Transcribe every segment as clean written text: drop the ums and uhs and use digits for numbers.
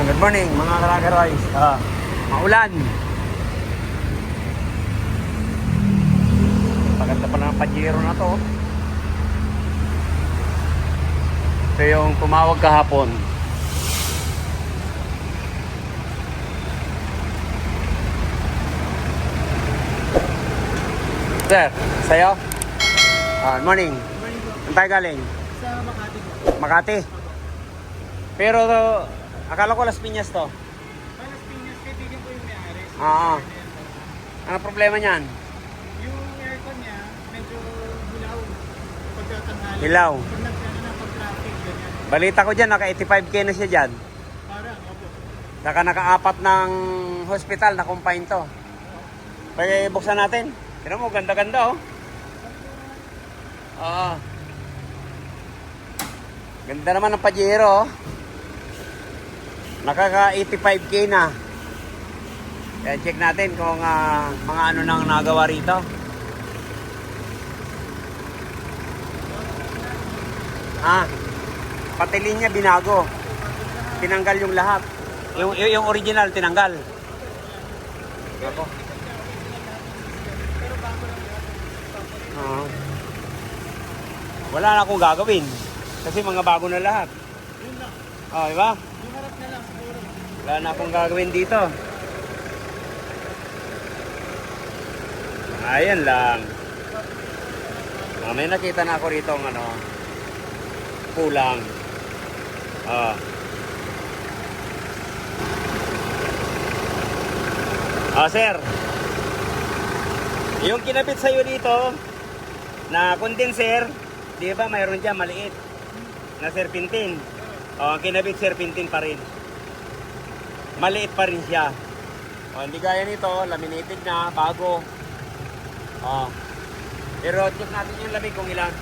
Good morning mga Kalagaroys. Maulan. Paganda pa ng Pajero na to. Ito yung tumawag kahapon. Sir, sa'yo? Good morning. Saan tayo galing? Sa Makati po. Makati? Pero akala ko Las Piñas to. Las Piñas, kaibigan ko yung may-ari. Oo. Ano problema niyan? Yung aircon niya, medyo hilaw. Pagkatanghali. Hilaw. Pag pag-traffic, ganyan. Balita ko dyan, naka 85K na siya dyan. Parang, opo. Saka naka-apat ng hospital na combine to. Pwede buksan natin. Tignan mo, ganda-ganda oh. Oo. Ganda naman ng Pajero oh. Nakaka 85K na. Kaya check natin kung mga ano nang nagawa rito. Pati linya binago. Tinanggal yung lahat. Yung original tinanggal. Ako. Wala na akong gagawin. Kasi mga bago na lahat. Yun lang. Diba? Yung harap na lang siguro. Wala na akong gagawin dito. Ayan lang. May nakita na ako rito ng ano, kulang. Sir. Yung kinabit sa'yo dito na condenser, di ba mayroon dyan maliit na serpentine. Ang kinabit serpentine pa rin. Maliit pa rin siya. Hindi gaya nito, laminated na, bago. Pero check natin yung lamig kung ilan.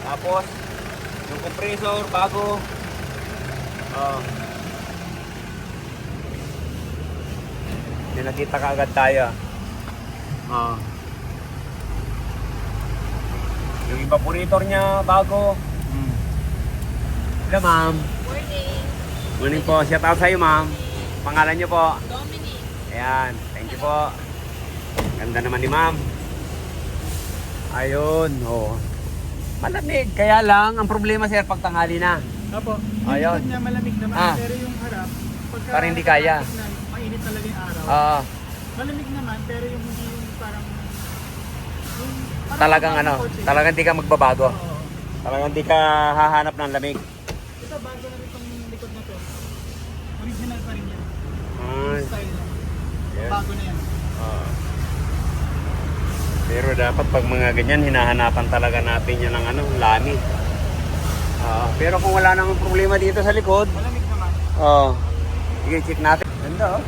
Tapos, yung compressor, bago. May nakita ka agad tayo. Yung evaporator niya, bago. Hello, ma'am. Morning. Morning po. Shout out sa'yo, ma'am. Pangalan niyo po? Dominic. Ayan. Thank you po. Ganda naman ni ma'am. Ayun. Malamig. Kaya lang, ang problema sir, pag tanghali na. Opo. Yung Ayun. likod niya malamig naman, pero yung harap, pagka Parang hindi kaya. na, mainit talaga yung araw. Oo. Malamig naman, pero yung hindi yung parang... Yung, parang Talagang parang ano, kotse. talagang di ka magbabago. Oo. Talagang di ka hahanap ng lamig. Ito, bago na rin itong likod na to. Original pa rin yan. Ah, Style lang. yes. Bago na yan. Pero dapat pag mga ganyan, hinahanapan talaga natin yan ng ano, lami. Pero kung wala namang problema dito sa likod, Malamig naman. sige, check natin. Ganda oh.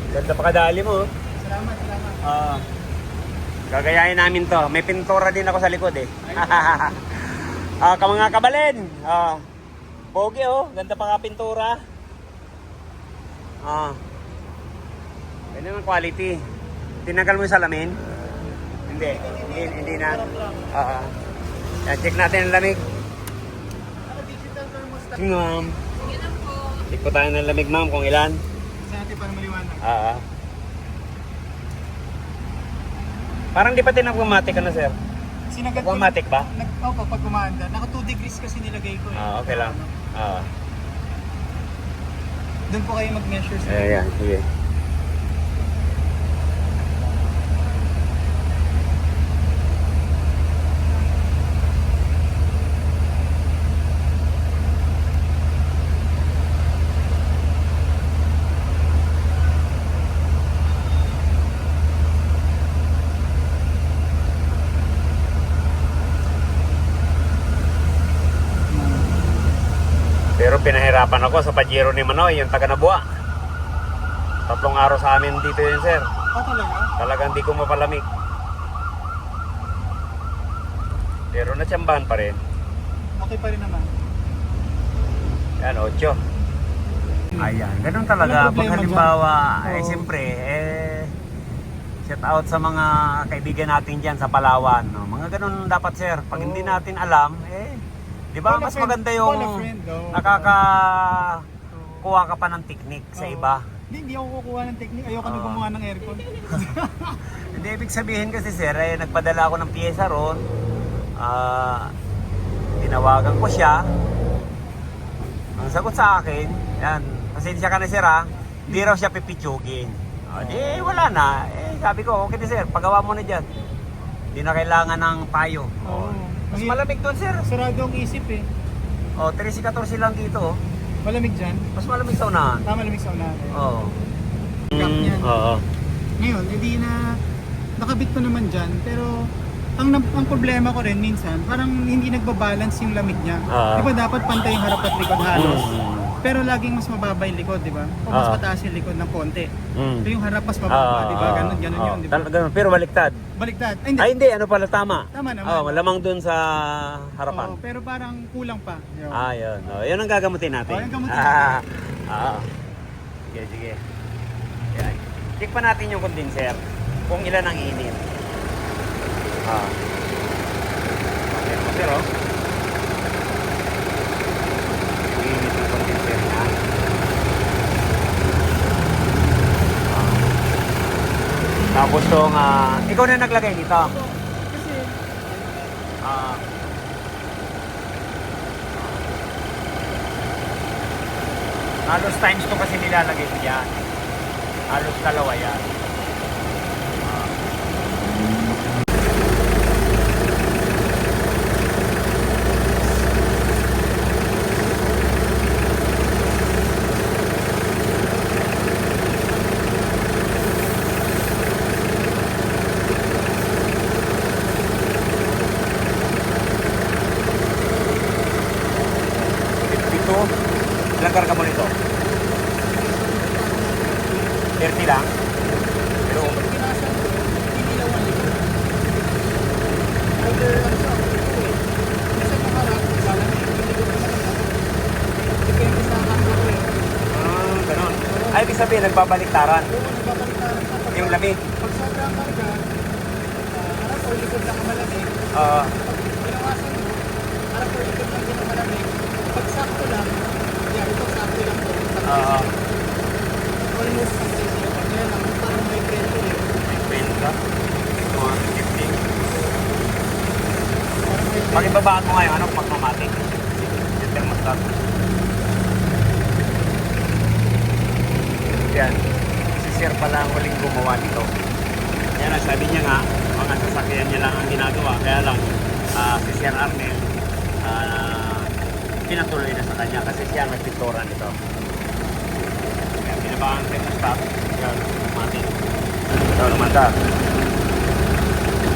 Ganda pa kadali mo. Salamat, salamat. Gagayahin namin to. May pintura din ako sa likod eh. Mga kabalin. Pogi oh. Ganda pa ka pintura. Ganda naman quality. Tinagal mo yung salamin? Hindi na. Check natin ang lamig. Digital thermostat. Sige ma'am. Sige na po. Check po tayo ng lamig ma'am kung ilan. Sa natin para maliwanag. Parang di pa tinagmamatic ano sir? Sinagat ko Nagmamatic ba? Opo, pag kumanda. Naka 2 degrees kasi nilagay ko eh. Okay lang. Doon po kayo mag-measure sa Ayan, sige. Pero pinahirapan ako sa Pajero ni Manoy, yung taga Nabua. 3 araw sa amin dito yun, sir. talaga? Talagang di ko mapalamig. Pero natsambahan pa rin. Okay pa rin naman. Yan, 8. Ayan, ganun talaga. Walang Pag problema halimbawa, dyan. siyempre, shout out sa mga kaibigan natin dyan sa Palawan. No? Mga ganun dapat, sir. Pag hindi natin alam, di ba Call a mas friend. maganda Call a yung friend, kuha ka pa ng technique sa Oo. iba. Hindi ako kukuha ng technique. Ayoko na Oo. gumawa ng aircon. Hindi, ibig sabihin kasi sir, nagpadala ako ng piyesa ron. Tinawagan ko siya. Ang sagot sa akin, yan, pasensya ka na sir ha, hindi raw siya pipitsugin. Di wala na. Sabi ko, okay na sir, pagawa mo na dyan. Hindi na kailangan ng payo. Oo. Mas malamig doon sir. Sarado ang isip eh. 13-14 lang dito. Malamig dyan. Mas malamig sa unahan. Malamig sa unahan. Oo. Gap niyan. Oo. Ngayon, hindi na nakabit ko naman dyan. Pero ang problema ko rin minsan, parang hindi nagbabalance yung lamig niya. Di ba dapat pantay yung harap at likod halos? Pero laging mas mababa yung likod, di ba? O mas mataas yung likod ng konti. So yung harap mas mababa, di ba? Ganun yun, di ba? Ganun, pero baliktad. Baliktad. Ay, hindi. Ay hindi, ano pala tama? Tama naman. Malamang dun sa harapan. Oo, pero parang kulang pa. Yun. Yun. Yun ang gagamutin natin. Yung gamutin natin. Sige, sige. Yan. Check pa natin yung condenser. Kung ilan ang init. Okay, pero init yung condenser niya. Tapos tong, ikaw na naglagay nito. Kasi, Halos times ko kasi nilalagay ko yan. Halos dalawa yan. Ito, ilang karga mo nito? 30 lang? Pero, pinasan ko, hindi lang ang likod. Either, ano siya, kasi yung harap, lalamig, yung likod naman ang harap. Depende sa kanto ko eh. ganun. Ay, ibig sabihin, nagbabaliktaran. Oo, nagbabaliktaran ka. Pag- Yung lamig. Pag sobrang karga, harap o likod lang ang malamig. Ah, Pag binawasan mo, harap o likod lang din ang malamig. Pag sakto lang, ito sakto lang to. Almost sakto sila. Kaya lang, parang may kwento eh. may kwenta. Mga 15. Parang may kwento. Pakibabaan mo ngayon, anong pagmamatic? Yung thermostat. Yan. Si Sir pala ang huling gumawa nito. Yan ang sabi niya nga, mga sasakyan niya lang ang ginagawa. Kaya lang, si Sir Arnel, pinatuloy na sa kanya kasi siya ang nagpintura nito. Kaya pinabaan ang thermostat. Yan, automatic. Ito naman ka.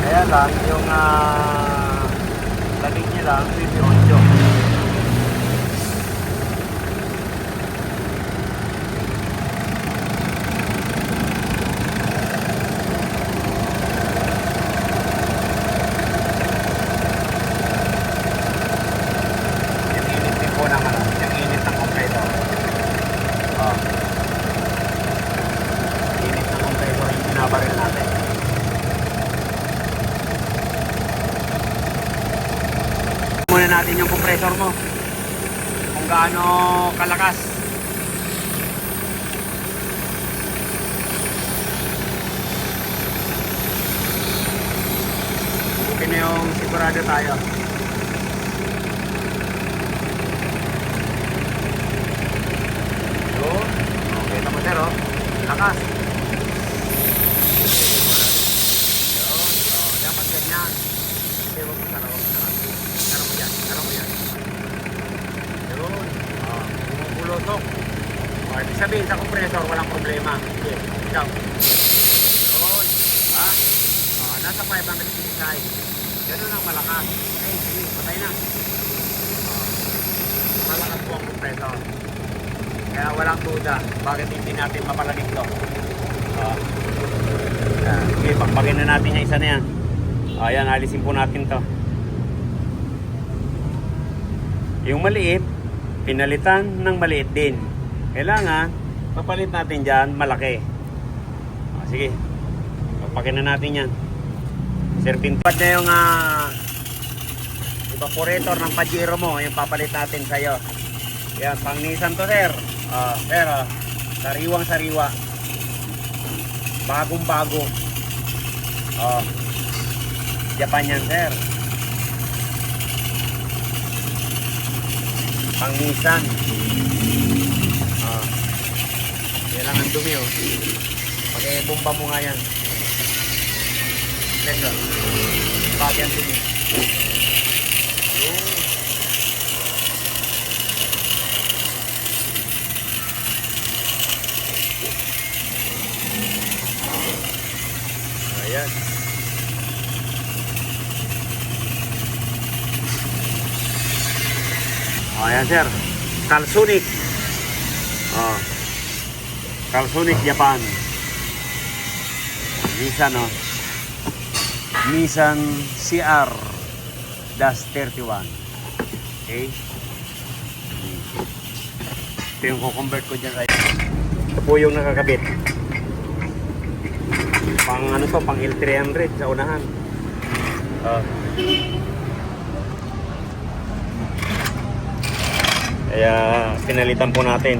Kaya lang, yung lamig niya lang, 28. Yung init din po ng yung init ng compressor. Init ng compressor yung binabaril natin. Muna natin yung compressor mo. Kung gaano kalakas. Okay na yung sigurado tayo. Yun. Okay na mo sir oh. Lakas. Yun. Dapat ganyan. Hindi mo po sarap. Sarap mo yan. Sarap mo yan. Yun. Bumubulotok. Ibig sabihin sa compressor walang problema. Okay. Ikaw. Yun. Nasa 500 psi. Ganun ang malakas. Okay, sige. Patay na. Malakas po ang compressor. Kaya walang duda. Bakit hindi natin mapalamig to? Sige, pakpagin na natin yung isa na yan. Ayan, alisin po natin to. Yung maliit, pinalitan ng maliit din. Kailangan, papalit natin dyan, malaki. Sige, pakpagin na natin yan. Serpentine na yung evaporator ng Pajero mo, yung papalit natin sa'yo. Yan, pang Nissan to sir. Pero, sariwang-sariwa. Bagong-bago. Japan yan, sir. Pangisan. Yan lang ang dumi, oh. Pag-bomba mo nga yan. Let's go. Bagyan dumi. Yun. Ayan. Ayan, sir. Kalsunik. Kalsunik Japan. Nissan, Nissan CR-31. Okay. Ito yung kukonvert ko dyan. Ito po yung nakakabit. Pang ano to, pang L300 sa unahan. Kaya pinalitan po natin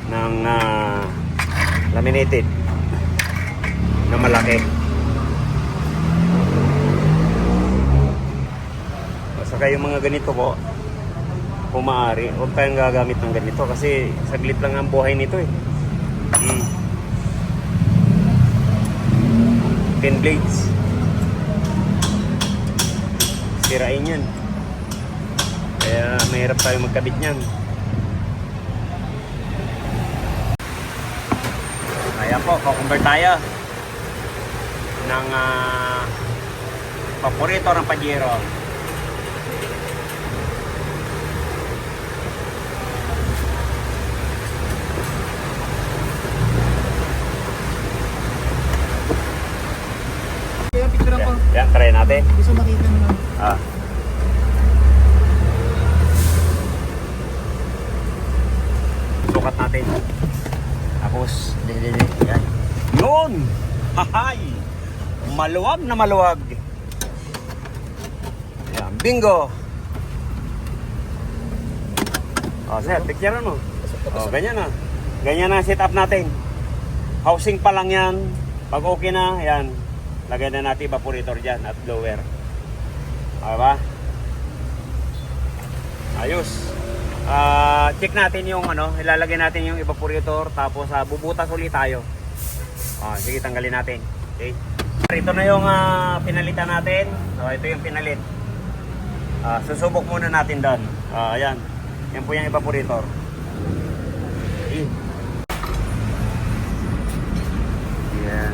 ng laminated na malaki. Basta kayo mga ganito po, kung maaari, huwag tayong gagamit ng ganito kasi saglit lang ang buhay nito eh. 10 blades. Sirain yan. Kaya mahirap tayo magkabit niyan. Ayan po, kukonvert tayo ng paborito ng Pajero. Kaya picture ko. Yan, try natin. Gusto makita naman. Sukat natin. Tapos, yan. Yun! Hahay! Maluwag na maluwag. Yan, bingo! Sir, picture mo. Ganyan na. Ganyan na setup natin. Housing pa lang yan. Pag okay na, yan. Lagyan na natin evaporator dyan at blower. Diba? Ayos. Check natin yung ilalagay natin yung evaporator tapos bubutas ulit tayo. Sige, tanggalin natin. Okay. Ito na yung pinalitan natin. Ito yung pinalit. Susubok muna natin doon. Ayan. Yan po yung evaporator. Okay. Yan.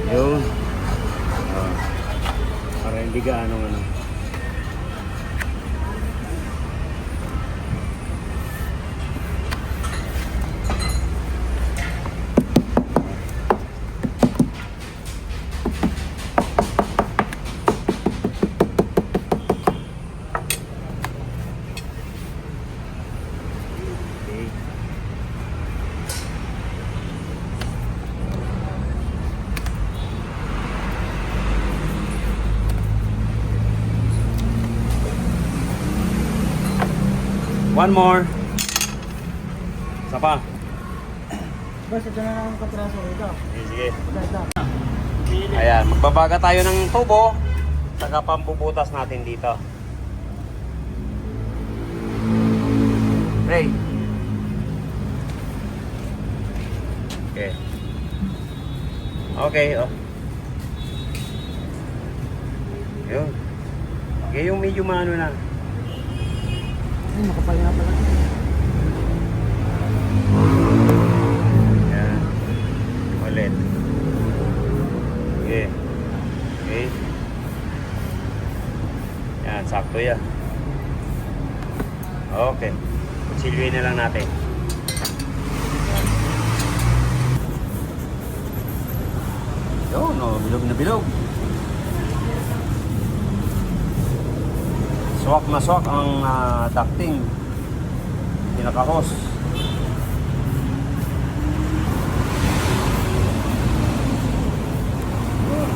Yun. Para hindi gaano ano. One more. Isa pa. Boss, ito na lang ang katraso ito. Sige. Ayan, magbabaga tayo ng tubo. Saka pambubutas natin dito. Ray. Okay. Okay, Yun. Okay, yung medyo maano na. Ay, makapal nga pala. Yan. Ulit. Okay. Okay. Yan, sakto yan. Okay. Kutsilyoin na lang natin. Yun, no, bilog na bilog. Swak na swak ang ducting. Pinaka-hose.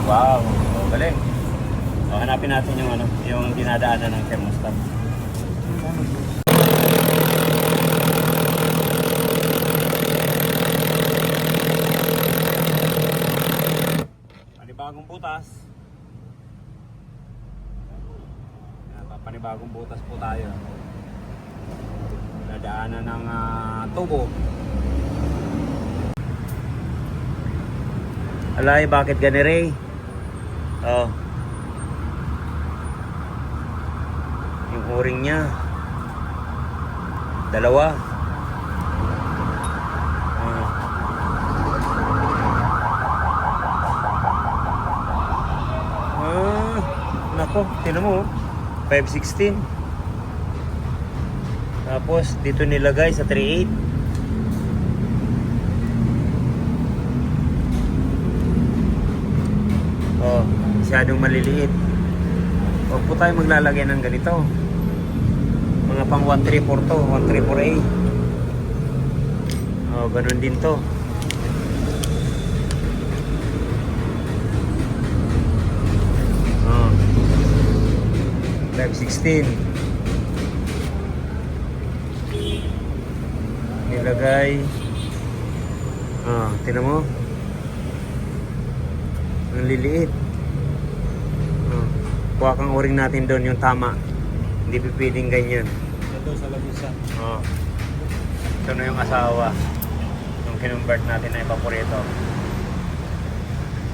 Wow, oh, galing. So, hanapin natin yung yung dinadaanan ng thermostat. Panibagong butas. Panibagong butas po tayo. Nadaanan ng tubo. Alay, bakit gani Ray? Oh. Yung o-ring niya. Dalawa. Nako, tinan mo. 516. Tapos dito nilagay sa 38. Oh, masyadong maliliit. Huwag po tayo maglalagay ng ganito. Mga pang 134 to, 134A. Oh, ganun din to. Oh. 516. Nilagay. Ah, tingnan mo. Ang liliit. Ah, kuha kang o-ring natin doon yung tama. Hindi pwedeng ganyan. Ito sa lagusan. Oh. Ito na yung asawa. Yung kinonvert natin na evaporator.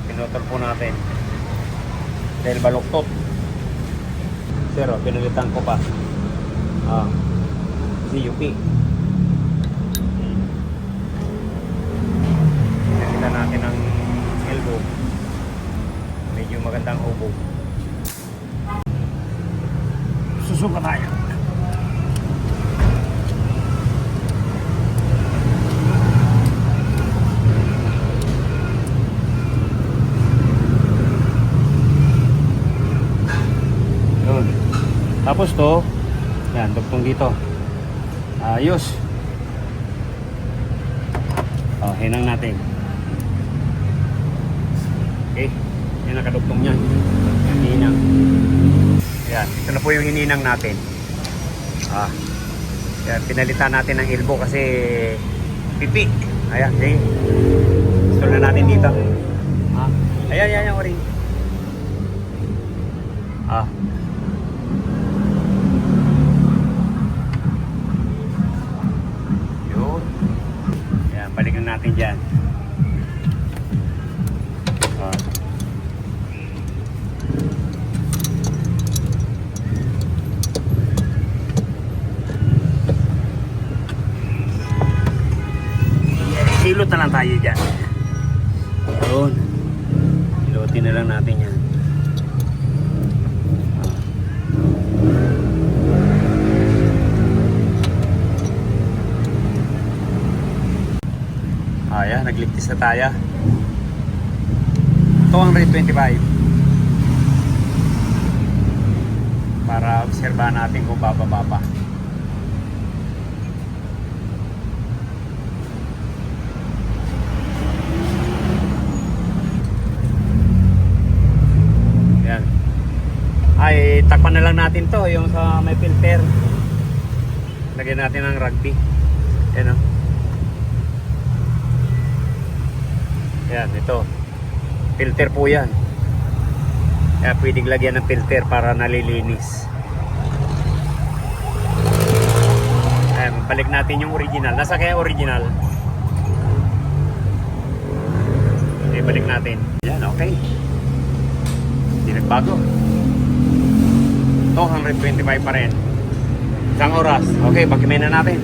Pinutol po natin. Dahil baluktot. Pero pinalitan ko pa. CUP. Pinalitan natin ng elbow. Medyo magandang ubog. Susuka tayo. Yun. Tapos to, yan, dugtong dito. Ayos. Oh, hinang natin. Okay, yan nakadugtong niya. Hinang. Yan, ito na po yung hininang natin. Yan, pinalitan natin ng elbow kasi pipi. Ayan, okay. Install na natin dito. Ayan, yan, o ring. Yun. Yan, balikan natin dyan. Hilot na lang tayo dyan. Yun. Hilotin na lang natin yan. Ayan, nagligtis na tayo. 225 para obserbahan natin kung bababa pa. Ayan. Ay, takpan na lang natin to, yung sa may filter. Lagyan natin ng rugby. Ayan o. Yan, ito. Filter po yan. Kaya pwedeng lagyan ng filter para nalilinis. Ayan, balik natin yung original. Nasa kaya original? Okay, balik natin. Yan, okay. Hindi nagbago. 225 pa rin. Isang oras. Okay, bakimin na natin.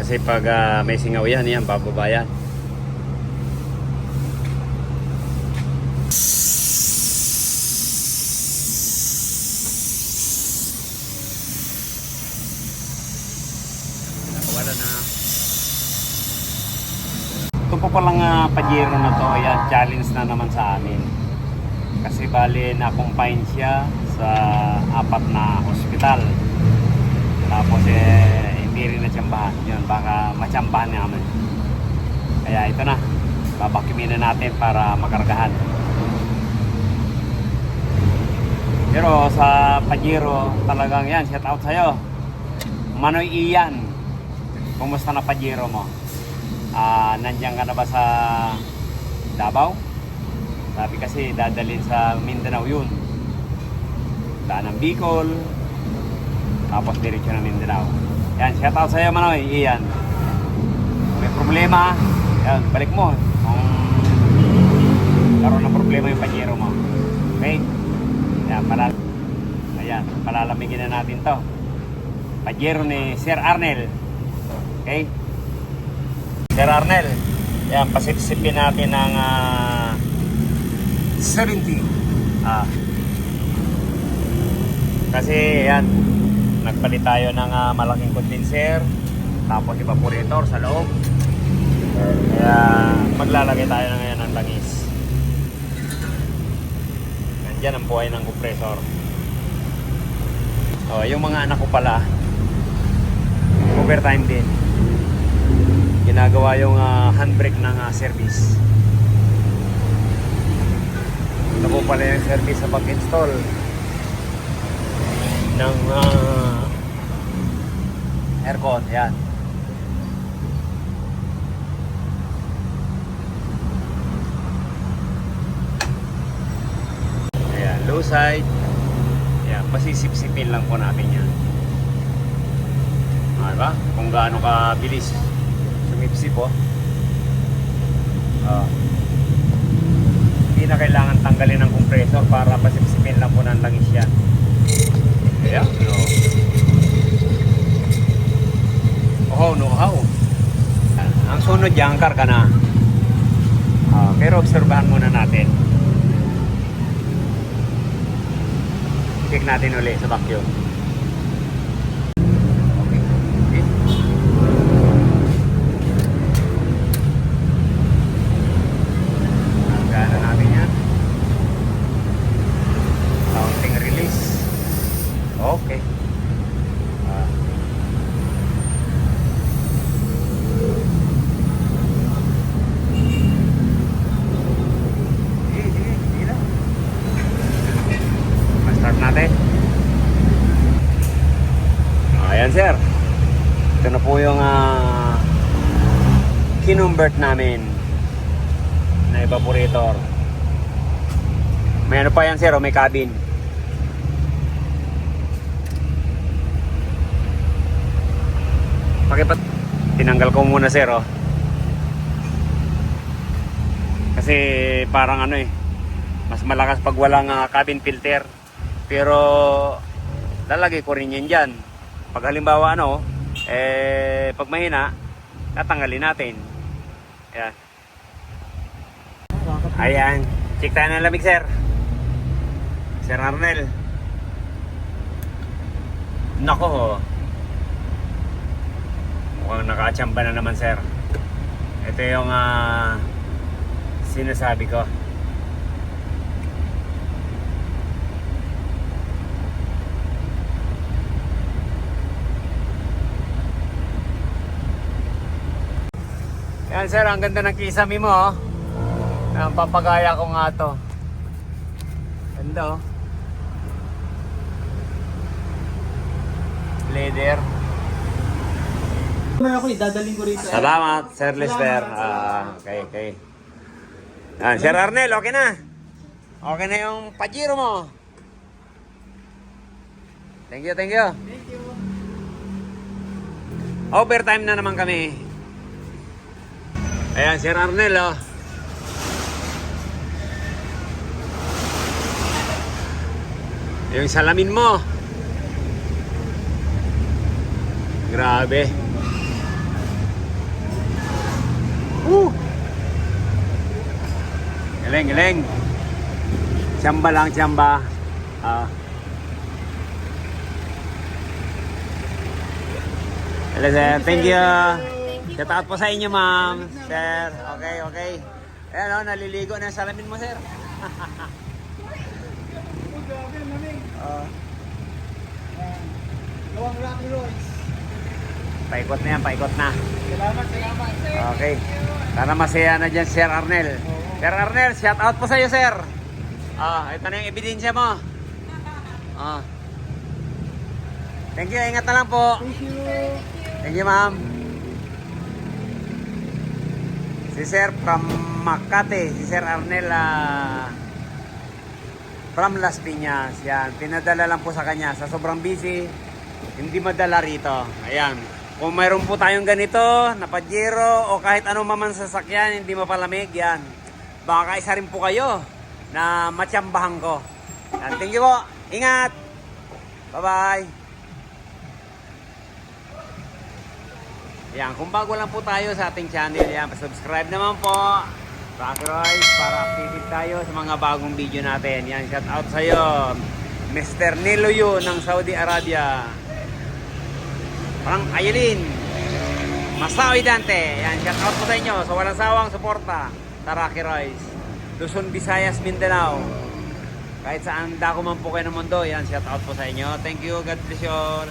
Kasi pag may singaw yan, bababa yan. Nakawala na. palang Pajero na to, ayan, challenge na naman sa amin. Kasi bali na-confine siya sa 4 na ospital. Tapos hindi rin natsambahan. Yun, baka matsambahan namin. Kaya ito na, babakimin na natin para makargahan. Pero sa Pajero, talagang yan, shout out sa'yo. Manoy Ian, kumusta na Pajero mo? Nandiyan ka na ba sa Davao? Sabi kasi dadalhin sa Mindanao yun. Daan ng Bicol, tapos diretso ng Mindanao. Yan, shout out sa'yo Manoy Ian. May problema, yan, balik mo. Kung karoon ng problema yung Pajero mo. Okay? Ayan, palalamigin na natin to. Pajero ni Sir Arnel. Okay? Sir Arnel, yan, pasipsipin natin ng 70. Kasi yan, nagpalit tayo ng malaking condenser, tapos evaporator sa loob. Kaya maglalagay tayo na ngayon ng langis. Nandyan ang buhay ng compressor. Yung mga anak ko pala, overtime din. Ginagawa yung handbrake ng service. Ito po pala yung service sa pag-install ng aircon. Yan. Ayan, low side. Ayan, pasisip-sipin lang po natin yan. Diba? Kung gaano kabilis sumipsip po. Hindi na kailangan tanggalin ng compressor para pasipsipin lang po ng langis yan. Ayan, no. No how. Ang sunod dyan, karga na. Pero obserbahan muna natin. Check natin ulit sa vacuum. Okay. Sige na. Ma-start natin. Ayan sir. Ito na po yung kinumbert namin na evaporator. May ano pa yan sir, may cabin. Tinanggal ko muna sir kasi parang mas malakas pag walang cabin filter, pero lalagay ko rin yan dyan pag halimbawa pag mahina tatanggalin natin. Ayan, check tayo ng lamig sir Arnel. Nako, mukhang nakaachamba na naman sir. Ito yung sinasabi ko. Yan sir, ang ganda ng kisame mo. Ang papagaya ko nga to. Ganda leather. Ako idadaling ko rito. Salamat, Sir Lester. Okay. Sir Arnel, okay na. Okay na yung Pajero mo. Thank you. Thank you. Overtime na naman kami. Ayan, Sir Arnel, yung salamin mo. Grabe. Galing. Tsamba lang, tsamba. Hello sir, thank you. Shout out po sa inyo, ma'am. Sir, okay, okay. Ayan o, naliligo na yung salamin mo, sir. Oh, grabe, ang lamig. Oh, Yan. Gawang Rocky Royce. paikot na yan, paikot na. Salamat, salamat. Okay. Sana masaya na dyan, Sir Arnel. Sir Arnel, shout out po sa iyo, sir. Ito na yung ebidensya mo. Thank you, ingat na lang po. Thank you. Thank you, ma'am. Si Sir from Makati, si Sir Arnel from Las Piñas. Yan, pinadala lang po sa kanya. Sa sobrang busy, hindi madala rito. Ayan. Kung mayroon po tayong ganito, na Pajero o kahit anong maman sasakyan, hindi mapalamig, yan. Baka isa rin po kayo na matsambahan ko. Yan, thank you po. Ingat. Bye-bye. Yan, kung bago lang po tayo sa ating channel, yan, subscribe naman po. Rocky Royce, para updated tayo sa mga bagong video natin. Yan, shout out sa iyo, Mr. Niloyo ng Saudi Arabia. Parang Ayelin, Masaoy Dante. Yan, shout out po sa inyo. So walang sawang suporta sa Rocky Royce. Luzon, Visayas, Mindanao. Kahit saan dako man po kayo ng mundo, yan, shout out po sa inyo. Thank you, God bless you all.